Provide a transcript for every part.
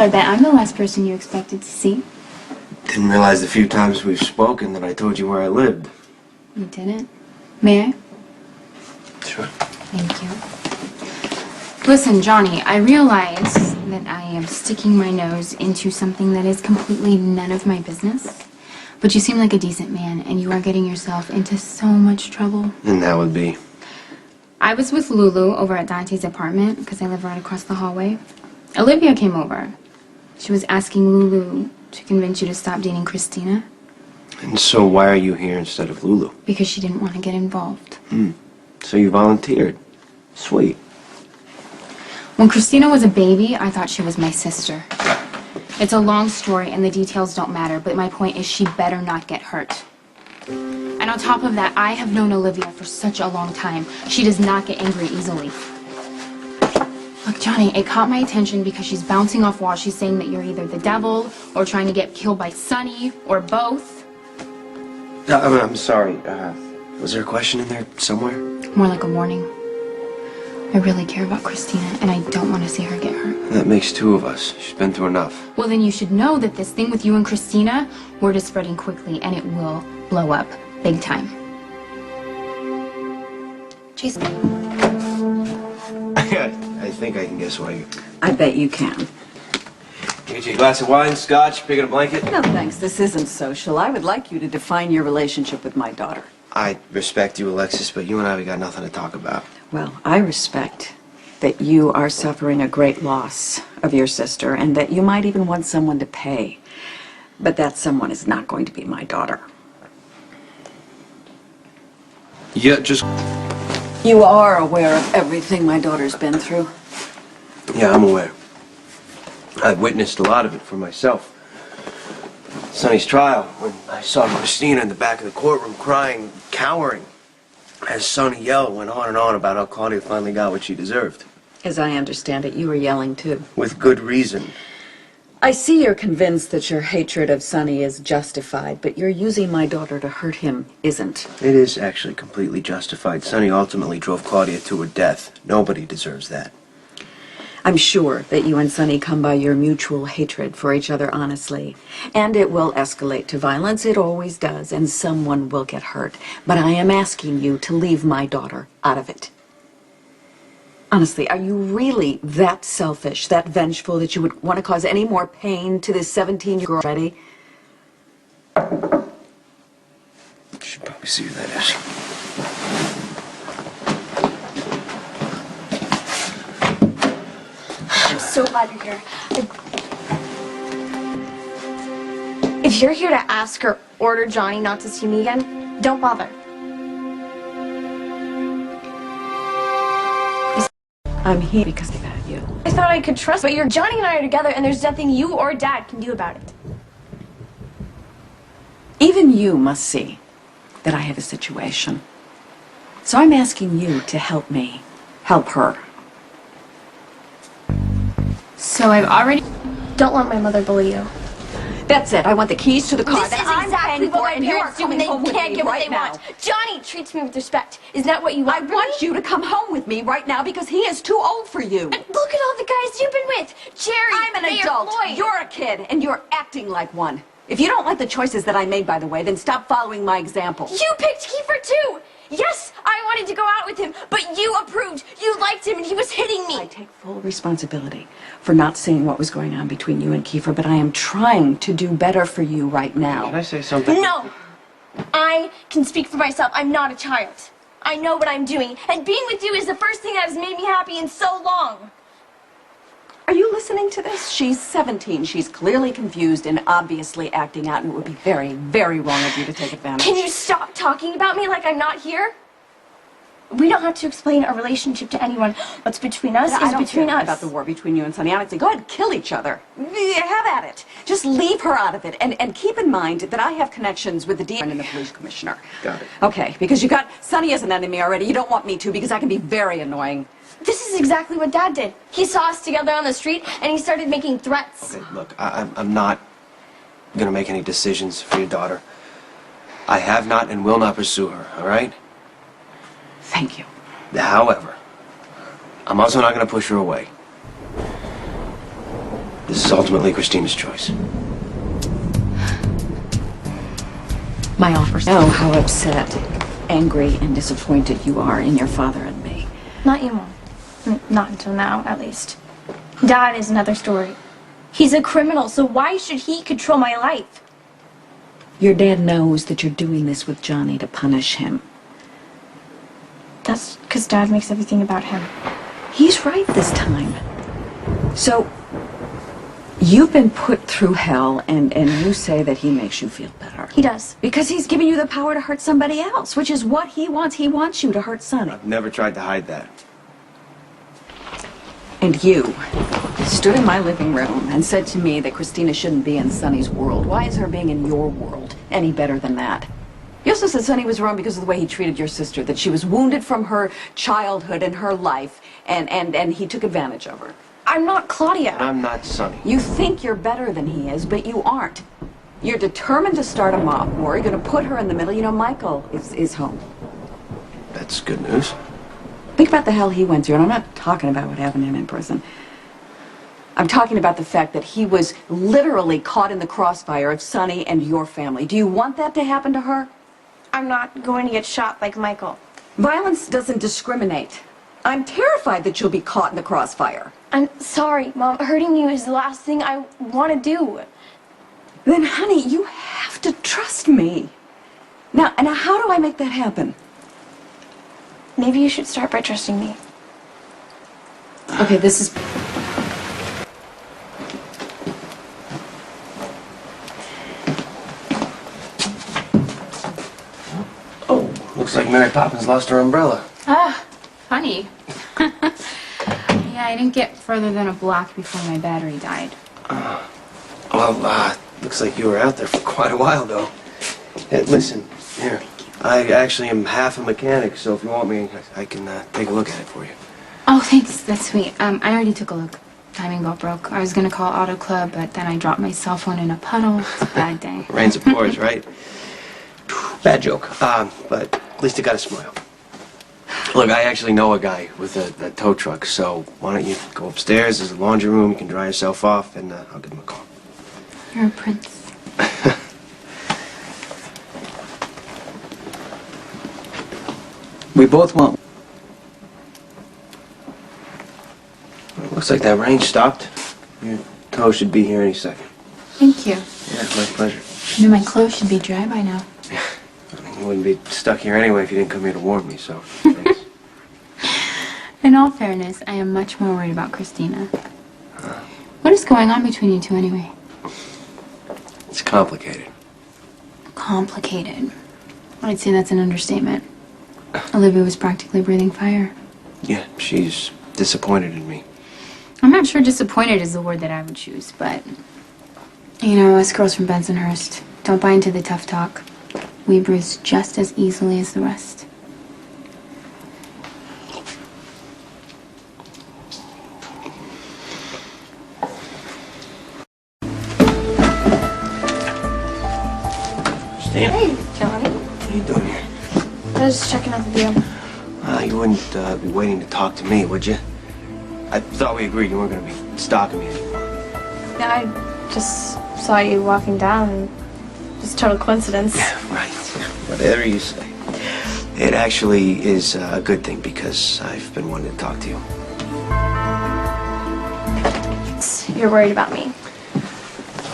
So I bet I'm the last person you expected to see. Didn't realize the few times we've spoken that I told you where I lived. You didn't? May I? Sure. Thank you. Listen, Johnny, I realize that I am sticking my nose into something that is completely none of my business. But you seem like a decent man, and you are getting yourself into so much trouble. And that would be? I was with Lulu over at Dante's apartment, because I live right across the hallway. Olivia came over. She was asking Lulu to convince you to stop dating Christina. And so why are you here instead of Lulu? Because she didn't want to get involved. So you volunteered. Sweet. When Christina was a baby, I thought she was my sister. It's a long story and the details don't matter, but my point is she better not get hurt. And on top of that, I have known Olivia for such a long time. She does not get angry easily. Look, Johnny, it caught my attention because she's bouncing off walls. She's saying that you're either the devil or trying to get killed by Sonny or both. I'm sorry. Was there a question in there somewhere? More like a warning. I really care about Christina, and I don't want to see her get hurt. That makes two of us. She's been through enough. Well, then you should know that this thing with you and Christina, word is spreading quickly, and it will blow up big time. Jason. I think I can guess why you... I bet you can. Get you a glass of wine, scotch, pick up a blanket? No, thanks. This isn't social. I would like you to define your relationship with my daughter. I respect you, Alexis, but you and I, we got nothing to talk about. Well, I respect that you are suffering a great loss of your sister and that you might even want someone to pay. But that someone is not going to be my daughter. Yeah, just... You are aware of everything my daughter's been through? Yeah, I'm aware. I've witnessed a lot of it for myself. Sonny's trial, when I saw Christina in the back of the courtroom crying, cowering, as Sonny yelled, went on and on about how Claudia finally got what she deserved. As I understand it, you were yelling too. With good reason. I see you're convinced that your hatred of Sonny is justified, but you're using my daughter to hurt him isn't. It is actually completely justified. Sonny ultimately drove Claudia to her death. Nobody deserves that. I'm sure that you and Sonny come by your mutual hatred for each other honestly. And it will escalate to violence. It always does. And someone will get hurt. But I am asking you to leave my daughter out of it. Honestly, are you really that selfish, that vengeful, that you would want to cause any more pain to this 17-year-old girl already? You should probably see who that is. I'm so glad you're here. If you're here to ask or order Johnny not to see me again, don't bother. I'm here because of you. I thought I could trust, but Johnny and I are together and there's nothing you or Dad can do about it. Even you must see that I have a situation. So I'm asking you to help me help her. So I've already... Don't let my mother bully you. That's it. I want the keys to the car. This is exactly what my and you're parents do when they coming home with can't me get what right they now. want. Johnny treats me with respect. Isn't that what you want? I want you to come home with me right now because he is too old for you. And look at all the guys you've been with. Jerry, I'm an Mayor adult. Floyd. You're a kid, and you're acting like one. If you don't like the choices that I made, by the way, then stop following my example. You picked Kiefer too. Yes, I wanted to go out with him, but you approved. You liked him, and he was hitting me. I take full responsibility for not seeing what was going on between you and Kiefer, but I am trying to do better for you right now. Can I say something? No. I can speak for myself. I'm not a child. I know what I'm doing, and being with you is the first thing that has made me happy in so long. Are you listening to this? She's 17. She's clearly confused and obviously acting out, and it would be very, very wrong of you to take advantage. Can you stop talking about me like I'm not here? We don't have to explain our relationship to anyone. What's between us is between us. About the war between you and Sonny. Honestly, go ahead and kill each other. Have at it. Just leave her out of it. And keep in mind that I have connections with the DA and the police commissioner. Got it. Okay, because you got Sonny as an enemy already. You don't want me to because I can be very annoying. This is exactly what Dad did. He saw us together on the street, and he started making threats. Okay, look, I'm not going to make any decisions for your daughter. I have not and will not pursue her, all right? Thank you. However, I'm also not going to push her away. This is ultimately Christina's choice. My offers know how upset, angry, and disappointed you are in your father and me. Not you, Mom. Not until now, at least. Dad is another story. He's a criminal, so why should he control my life? Your dad knows that you're doing this with Johnny to punish him. That's because Dad makes everything about him. He's right this time. So, you've been put through hell, and you say that he makes you feel better. He does. Because he's giving you the power to hurt somebody else, which is what he wants. He wants you to hurt Sonny. I've never tried to hide that. And you stood in my living room and said to me that Christina shouldn't be in Sonny's world. Why is her being in your world any better than that? You also said Sonny was wrong because of the way he treated your sister, that she was wounded from her childhood and her life, and he took advantage of her. I'm not Claudia. I'm not Sonny. You think you're better than he is, but you aren't. You're determined to start a mob war. You're going to put her in the middle. You know, Michael is home. That's good news. Think about the hell he went through, and I'm not talking about what happened to him in prison. I'm talking about the fact that he was literally caught in the crossfire of Sonny and your family. Do you want that to happen to her? I'm not going to get shot like Michael. Violence doesn't discriminate. I'm terrified that you'll be caught in the crossfire. I'm sorry, Mom. Hurting you is the last thing I want to do. Then, honey, you have to trust me. Now, how do I make that happen? Maybe you should start by trusting me. Okay, this is... Oh, looks like Mary Poppins lost her umbrella. Ah, funny. Yeah, I didn't get further than a block before my battery died. Looks like you were out there for quite a while, though. Hey, listen, here. I actually am half a mechanic, so if you want me, I can take a look at it for you. Oh, thanks. That's sweet. I already took a look. Timing belt broke. I was gonna call Auto Club, but then I dropped my cell phone in a puddle. It's a bad day. Rains of pours, right? Bad joke. But at least I got a smile. Look, I actually know a guy with a tow truck, so why don't you go upstairs? There's a laundry room. You can dry yourself off, and I'll give him a call. You're a prince. We both want... Well, looks like that rain stopped. Your tow should be here any second. Thank you. Yeah, my pleasure. I mean, my clothes should be dry by now. I mean, you wouldn't be stuck here anyway if you didn't come here to warn me, so thanks. In all fairness, I am much more worried about Christina. What is going on between you two anyway? It's complicated. Complicated. I'd say that's an understatement. Olivia was practically breathing fire. Yeah, she's disappointed in me. I'm not sure disappointed is the word that I would choose, but... You know, us girls from Bensonhurst don't buy into the tough talk. We bruise just as easily as the rest. Christina? Hey, Johnny. What are you doing here? I was just checking out the view. You wouldn't be waiting to talk to me, would you? I thought we agreed you weren't going to be stalking me anymore. Yeah, I just saw you walking down and just total coincidence. Right. Whatever you say. It actually is a good thing because I've been wanting to talk to you. You're worried about me.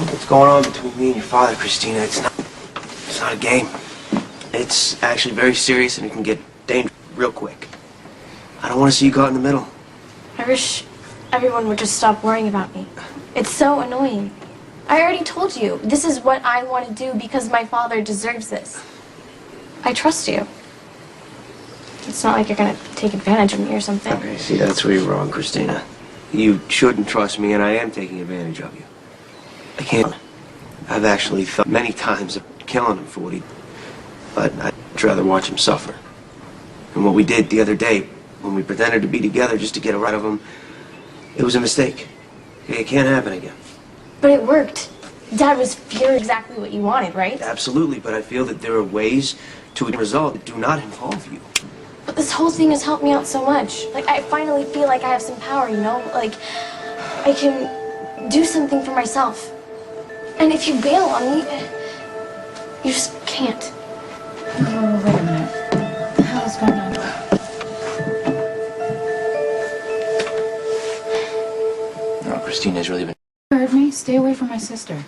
What's going on between me and your father, Christina? It's not a game. It's actually very serious and it can get dangerous real quick. I don't want to see you caught in the middle. I wish everyone would just stop worrying about me. It's so annoying. I already told you, this is what I want to do because my father deserves this. I trust you. It's not like you're going to take advantage of me or something. Okay, see, that's where you're wrong, Christina. You shouldn't trust me, and I am taking advantage of you. I can't. I've actually thought many times of killing him for what he... But I'd rather watch him suffer. And what we did the other day, when we pretended to be together just to get rid of him, it was a mistake. It can't happen again. But it worked. Dad was fearing exactly what you wanted, right? Absolutely, but I feel that there are ways to a result that do not involve you. But this whole thing has helped me out so much. Like, I finally feel like I have some power, you know? Like, I can do something for myself. And if you bail on me, you just can't. Oh, wait a minute. What the hell is going on? No, Christina's really been... You heard me? Stay away from my sister.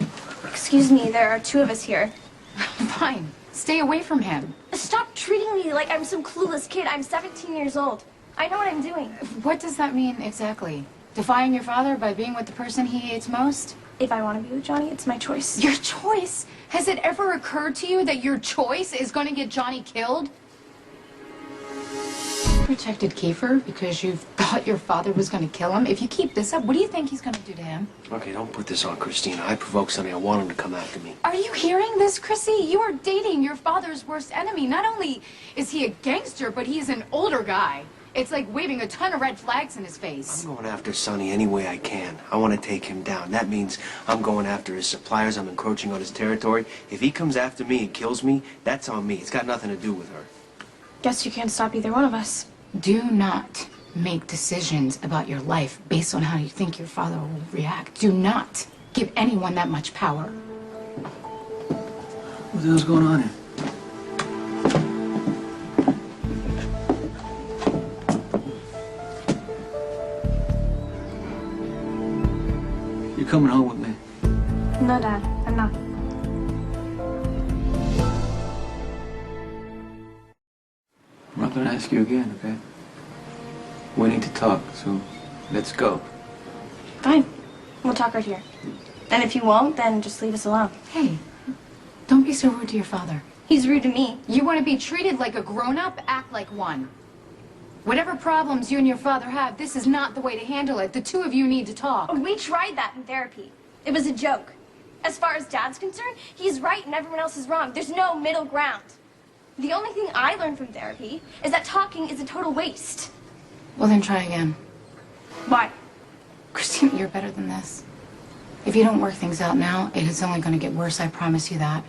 Excuse me, there are two of us here. Fine. Stay away from him. Stop treating me like I'm some clueless kid. I'm 17 years old. I know what I'm doing. What does that mean exactly? Defying your father by being with the person he hates most? If I want to be with Johnny, it's my choice. Your choice? Has it ever occurred to you that your choice is going to get Johnny killed? Protected Kiefer because you thought your father was going to kill him? If you keep this up, what do you think he's going to do to him? Okay, don't put this on Christina. I provoked Sonny. I want him to come after me. Are you hearing this, Chrissy? You are dating your father's worst enemy. Not only is he a gangster, but he's an older guy. It's like waving a ton of red flags in his face. I'm going after Sonny any way I can. I want to take him down. That means I'm going after his suppliers. I'm encroaching on his territory. If he comes after me and kills me, that's on me. It's got nothing to do with her. Guess you can't stop either one of us. Do not make decisions about your life based on how you think your father will react. Do not give anyone that much power. What the hell's going on here? You're coming home with me. No, Dad, I'm not. I'm not gonna ask you again, okay? We need to talk, so let's go. Fine. We'll talk right here. And if you won't, then just leave us alone. Hey, don't be so rude to your father. He's rude to me. You want to be treated like a grown-up? Act like one. Whatever problems you and your father have, this is not the way to handle it. The two of you need to talk. We tried that in therapy. It was a joke. As far as Dad's concerned, he's right and everyone else is wrong. There's no middle ground. The only thing I learned from therapy is that talking is a total waste. Well, then try again. Why? Christina, you're better than this. If you don't work things out now, it is only going to get worse, I promise you that.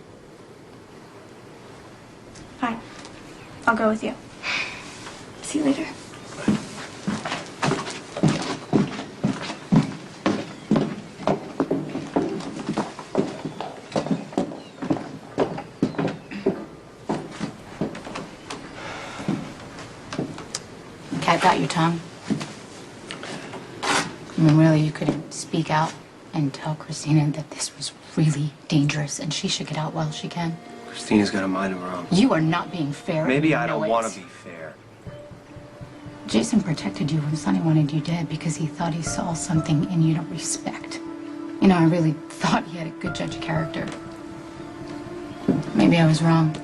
Fine. I'll go with you. See you later. Cat got your tongue? I mean, really, you couldn't speak out and tell Christina that this was really dangerous and she should get out while she can? Christina's got a mind of her own. You are not being fair. Maybe and I you know don't it. want to be fair. Jason protected you when Sonny wanted you dead because he thought he saw something in you to respect. You know, I really thought he had a good judge of character. Maybe I was wrong.